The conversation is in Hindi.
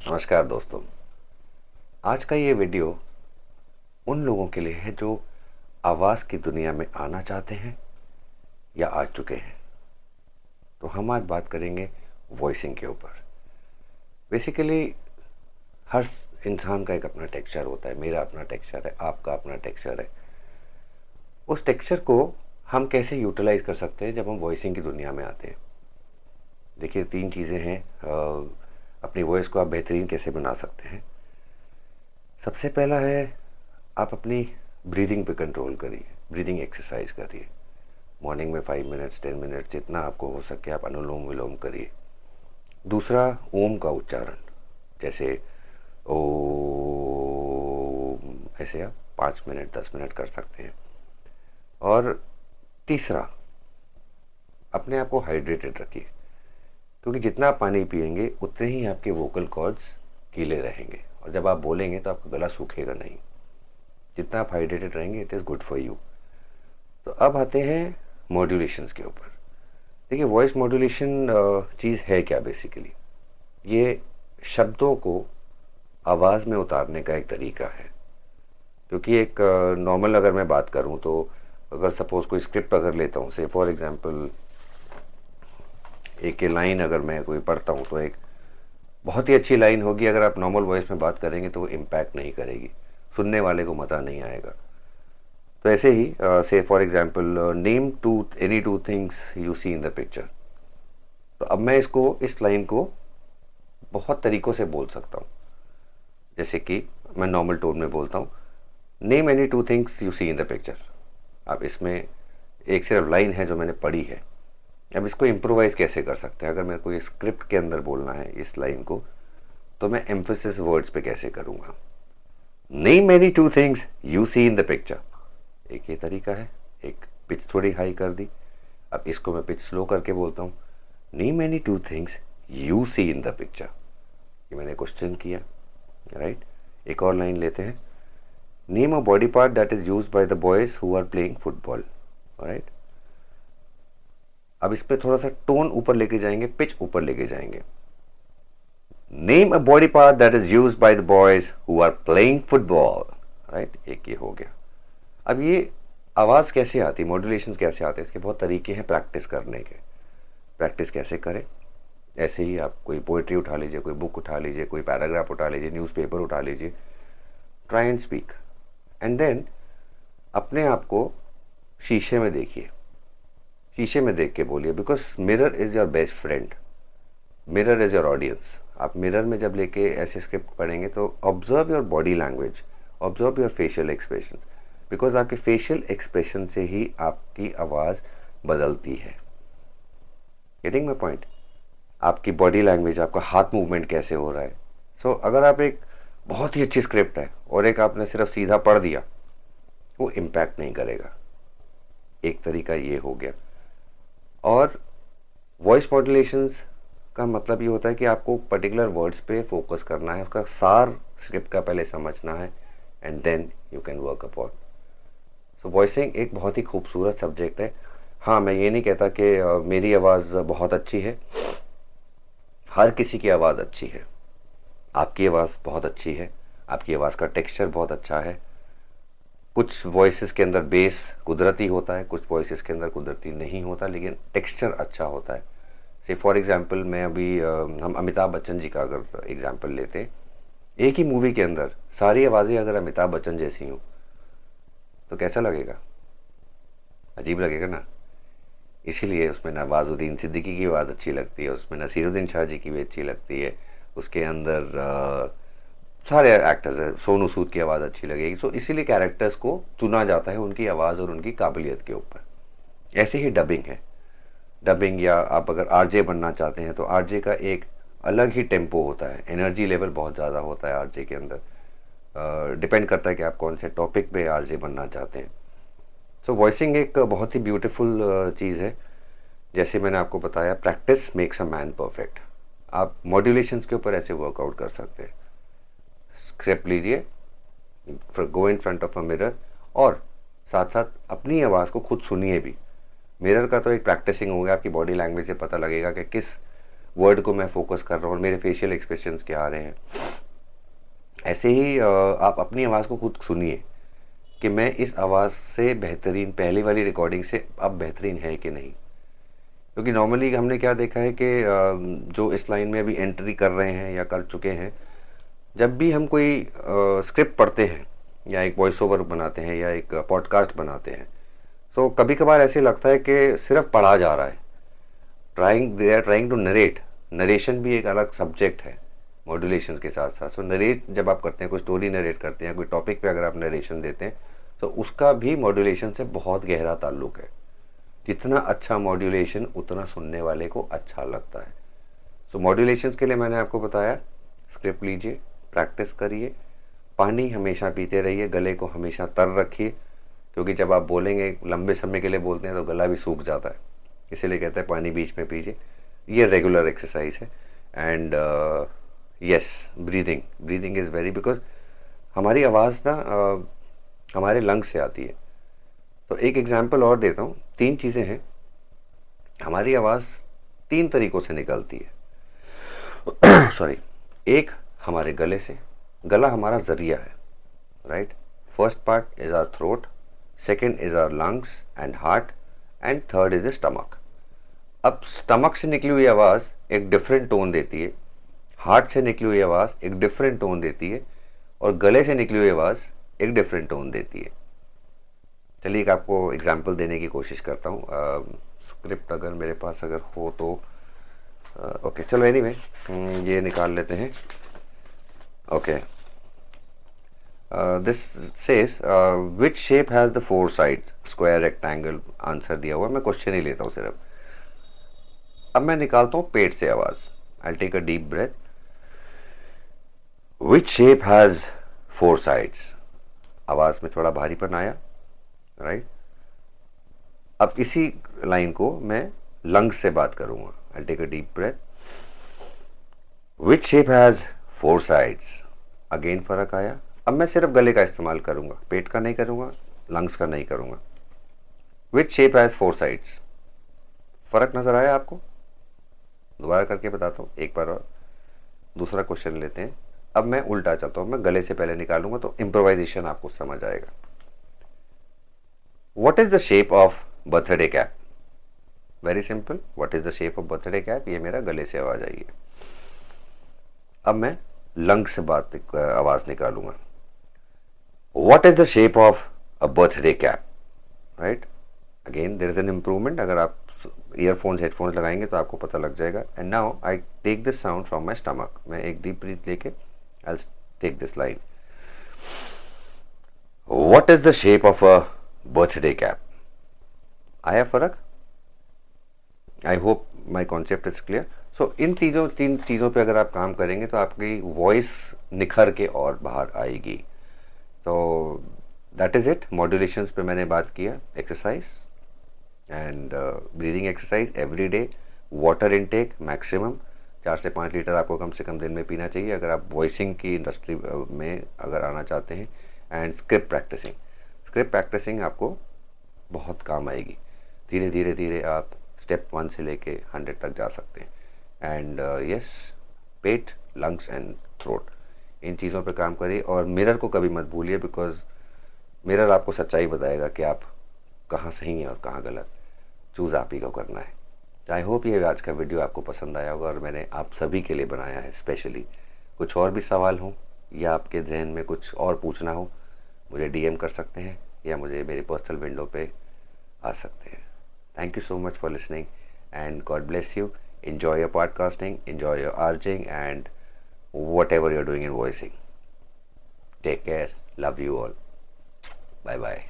नमस्कार दोस्तों। आज का ये वीडियो उन लोगों के लिए है जो आवाज़ की दुनिया में आना चाहते हैं या आ चुके हैं। तो हम आज बात करेंगे वॉइसिंग के ऊपर। बेसिकली हर इंसान का एक अपना टेक्सचर होता है। मेरा अपना टेक्सचर है, आपका अपना टेक्सचर है। उस टेक्सचर को हम कैसे यूटिलाइज कर सकते हैं जब हम वॉइसिंग की दुनिया में आते हैं। देखिए, 3 चीज़ें हैं। अपनी वॉइस को आप बेहतरीन कैसे बना सकते हैं। सबसे पहला है, आप अपनी ब्रीदिंग पे कंट्रोल करिए, ब्रीदिंग एक्सरसाइज करिए। मॉर्निंग में 5 मिनट्स 10 मिनट्स जितना आपको हो सके आप अनुलोम विलोम करिए। दूसरा, ओम का उच्चारण, जैसे ओ, ऐसे आप 5 मिनट 10 मिनट कर सकते हैं। और तीसरा, अपने आप को हाइड्रेटेड रखिए, क्योंकि जितना आप पानी पिएंगे उतने ही आपके वोकल कॉर्ड्स गीले रहेंगे और जब आप बोलेंगे तो आपका गला सूखेगा नहीं। जितना आप हाइड्रेटेड रहेंगे it is good for you. तो अब आते हैं मॉड्यूलेशंस के ऊपर। देखिए, वॉइस मॉड्यूलेशन चीज़ है क्या। बेसिकली ये शब्दों को आवाज़ में उतारने का एक तरीका है। क्योंकि एक नॉर्मल अगर मैं बात करूं तो अगर सपोज़ कोई स्क्रिप्ट अगर लेता हूं, से फॉर एग्जांपल एक लाइन अगर मैं कोई पढ़ता हूं तो एक बहुत ही अच्छी लाइन होगी, अगर आप नॉर्मल वॉइस में बात करेंगे तो वो इम्पैक्ट नहीं करेगी, सुनने वाले को मज़ा नहीं आएगा। तो ऐसे ही से for example name any two things you see in the picture. तो अब मैं इस लाइन को बहुत तरीक़ों से बोल सकता हूँ। जैसे कि मैं नॉर्मल टोन में बोलता हूँ, name any two things you see in the picture. अब इसमें एक सिर्फ लाइन है जो मैंने पढ़ी है। अब इसको इम्प्रोवाइज़ कैसे कर सकते हैं। अगर मेरे को ये स्क्रिप्ट के अंदर बोलना है इस लाइन को, तो मैं एम्फेसिस वर्ड्स पे कैसे करूँगा। Name any two things you see in the picture, एक ये तरीका है। एक पिच थोड़ी हाई कर दी। अब इसको मैं पिच स्लो करके बोलता हूँ, name any two things you see in the picture. ये मैंने क्वेश्चन किया, राइट। एक और लाइन लेते हैं, name a body part that is used by the boys who are playing football, right. अब इस पर थोड़ा सा टोन ऊपर लेके जाएंगे, पिच ऊपर लेके जाएंगे। Name a body part that is used by the boys who are playing football, right. एक ये हो गया। अब ये आवाज़ कैसे आती, मॉड्यूलेशन कैसे आते हैं, इसके बहुत तरीके हैं प्रैक्टिस करने के। प्रैक्टिस कैसे करें। ऐसे ही आप कोई पोइट्री उठा लीजिए, कोई बुक उठा लीजिए, कोई पैराग्राफ उठा लीजिए, न्यूज़पेपर उठा लीजिए, try and speak and then अपने आप को शीशे में देखिए। शीशे में देख के बोलिए, because mirror is your best friend, mirror is your audience. आप मिरर में जब लेके ऐसे स्क्रिप्ट पढ़ेंगे तो observe your body language, observe your facial expression, because आपके फेशियल एक्सप्रेशन से ही आपकी आवाज़ बदलती है। Getting my point. आपकी बॉडी लैंग्वेज, आपका हाथ मूवमेंट कैसे हो रहा है। सो अगर आप एक बहुत ही अच्छी स्क्रिप्ट है और एक आपने सिर्फ सीधा पढ़ दिया, वो इम्पैक्ट नहीं करेगा। एक तरीका ये हो गया। और वॉइस मॉड्यूलेशंस का मतलब ये होता है कि आपको पर्टिकुलर वर्ड्स पे फोकस करना है, उसका सार स्क्रिप्ट का पहले समझना है and then you can work upon. So voicing एक बहुत ही खूबसूरत सब्जेक्ट है। हाँ, मैं ये नहीं कहता कि मेरी आवाज़ बहुत अच्छी है। हर किसी की आवाज़ अच्छी है। आपकी आवाज़ बहुत अच्छी है, आपकी आवाज़ का टेक्सचर बहुत अच्छा है। कुछ वॉइसेस के अंदर बेस कुदरती होता है, कुछ वॉइसेस के अंदर कुदरती नहीं होता, लेकिन टेक्सचर अच्छा होता है। से फॉर एग्जांपल मैं अभी हम अमिताभ बच्चन जी का अगर एग्जांपल लेते हैं, एक ही मूवी के अंदर सारी आवाज़ें अगर अमिताभ बच्चन जैसी हों तो कैसा लगेगा, अजीब लगेगा ना। इसीलिए उसमें नवाजुद्दीन सिद्दीकी की आवाज़ अच्छी लगती है, उसमें नसीरुद्दीन शाह जी की भी अच्छी लगती है, उसके अंदर सारे एक्टर्स हैं, सोनू सूद की आवाज़ अच्छी लगेगी। सो इसीलिए कैरेक्टर्स को चुना जाता है उनकी आवाज़ और उनकी काबिलियत के ऊपर। ऐसे ही डबिंग है। डबिंग, या आप अगर आरजे बनना चाहते हैं तो आरजे का एक अलग ही टेम्पो होता है, एनर्जी लेवल बहुत ज़्यादा होता है आरजे के अंदर। डिपेंड करता है कि आप कौन से टॉपिक पे आरजे बनना चाहते हैं। सो वॉइसिंग एक बहुत ही ब्यूटीफुल चीज़ है। जैसे मैंने आपको बताया, practice makes a man perfect. आप मॉड्यूलेशंस के ऊपर ऐसे वर्कआउट कर सकते हैं। स्क्रिप्ट लीजिए, go in front of a mirror और साथ साथ अपनी आवाज़ को खुद सुनिए भी। मिरर का तो एक प्रैक्टिसिंग हो गया, आपकी बॉडी लैंग्वेज से पता लगेगा कि किस वर्ड को मैं फोकस कर रहा हूँ और मेरे फेशियल एक्सप्रेशंस क्या आ रहे हैं। ऐसे ही आप अपनी आवाज़ को खुद सुनिए कि मैं इस आवाज़ से बेहतरीन पहली वाली रिकॉर्डिंग से अब बेहतरीन है कि नहीं। क्योंकि नॉर्मली हमने क्या देखा है कि जो इस लाइन में अभी एंट्री कर रहे हैं या कर चुके हैं, जब भी हम कोई स्क्रिप्ट पढ़ते हैं या एक वॉइस ओवर बनाते हैं या एक पॉडकास्ट बनाते हैं, तो कभी कभार ऐसे लगता है कि सिर्फ पढ़ा जा रहा है, they are trying to narrate. Narration भी एक अलग सब्जेक्ट है मॉड्यूलेशन के साथ साथ। सो नरेट जब आप करते हैं, कोई स्टोरी नरेट करते हैं, कोई टॉपिक पे अगर आप नरेशन देते हैं, तो उसका भी मॉड्यूलेशन से बहुत गहरा ताल्लुक है। जितना अच्छा मॉड्यूलेशन उतना सुनने वाले को अच्छा लगता है। सो मॉड्यूलेशन के लिए मैंने आपको बताया, स्क्रिप्ट लीजिए, प्रैक्टिस करिए, पानी हमेशा पीते रहिए, गले को हमेशा तर रखिए, क्योंकि जब आप बोलेंगे लंबे समय के लिए बोलते हैं तो गला भी सूख जाता है, इसीलिए कहते हैं पानी बीच में पीजिए। ये रेगुलर एक्सरसाइज है। And yes, breathing is very, because हमारी आवाज़ ना हमारे लंग्स से आती है। तो एक एग्जांपल और देता हूँ। 3 चीज़ें हैं, हमारी आवाज़ 3 तरीक़ों से निकलती है सॉरी। एक हमारे गले से, गला हमारा ज़रिया है, right. First part is our throat, second is our lungs and heart, and third is the stomach. अब स्टमक से निकली हुई आवाज़ एक डिफरेंट टोन देती है, हार्ट से निकली हुई आवाज़ एक डिफरेंट टोन देती है, और गले से निकली हुई आवाज़ एक डिफरेंट टोन देती है। चलिए एक आपको एग्जांपल देने की कोशिश करता हूँ। स्क्रिप्ट अगर मेरे पास अगर हो तो ओके, चलो एनीवे ये निकाल लेते हैं। Okay, this says which shape has the 4 sides, square, rectangle, answer दिया हुआ। मैं क्वेश्चन ही लेता हूँ सिर्फ। अब मैं निकालता हूँ पेट से आवाज़। I take a deep breath. Which shape has 4 sides. आवाज़ में थोड़ा भारीपन आया, राइट। अब इसी लाइन को मैं लंग्स से बात करूंगा। I take a deep breath. Which shape has 4 sides. Again फ़र्क आया। अब मैं सिर्फ गले का इस्तेमाल करूंगा, पेट का नहीं करूंगा, लंग्स का नहीं करूंगा। विच शेप हैज़ 4 साइड्स। फ़र्क नज़र आया आपको? दोबारा करके बताता हूँ एक बार और। दूसरा क्वेश्चन लेते हैं। अब मैं उल्टा चलता हूँ, मैं गले से पहले निकालूंगा तो इम्प्रोवाइजेशन आपको समझ आएगा। What is the shape of birthday cap? Very simple. What is the shape of birthday cap? ये मेरा गले से आवाज आई है। अब मैं लंग से आवाज निकालूंगा। What is the shape of a birthday cap? Right? Again, there is an improvement. अगर आप ईयरफोन्स हेडफोन्स लगाएंगे तो आपको पता लग जाएगा। And now I take this sound from my stomach. मैं एक डीप ब्रीथ लेके I'll take this line. What is the shape of a birthday cap? आया फर्क? I hope my concept is clear. So इन 3 चीज़ों पे अगर आप काम करेंगे तो आपकी वॉइस निखर के और बाहर आएगी। तो दैट इज़ इट। मॉड्यूलेशंस पे मैंने बात किया, exercise and breathing exercise every day. Water intake maximum 4 से 5 लीटर आपको कम से कम दिन में पीना चाहिए अगर आप वॉइसिंग की इंडस्ट्री में अगर आना चाहते हैं। एंड स्क्रिप्ट प्रैक्टिसिंग आपको बहुत काम आएगी। धीरे धीरे आप स्टेप 1 से लेके 100 तक जा सकते हैं। एंड यस, पेट, लंग्स एंड थ्रोट, इन चीज़ों पे काम करिए। और मिरर को कभी मत भूलिए, बिकॉज मिरर आपको सच्चाई बताएगा कि आप कहाँ सही हैं और कहाँ गलत। चूज़ आप ही को करना है। आई होप ये आज का वीडियो आपको पसंद आया होगा और मैंने आप सभी के लिए बनाया है स्पेशली। कुछ और भी सवाल हो या आपके जहन में कुछ और पूछना हो, मुझे DM कर सकते हैं या मुझे मेरे पर्सनल विंडो पे आ सकते हैं। Thank you so much for listening and God bless you. Enjoy your podcasting, enjoy your RJing and whatever you're doing in voicing. Take care. Love you all. Bye bye.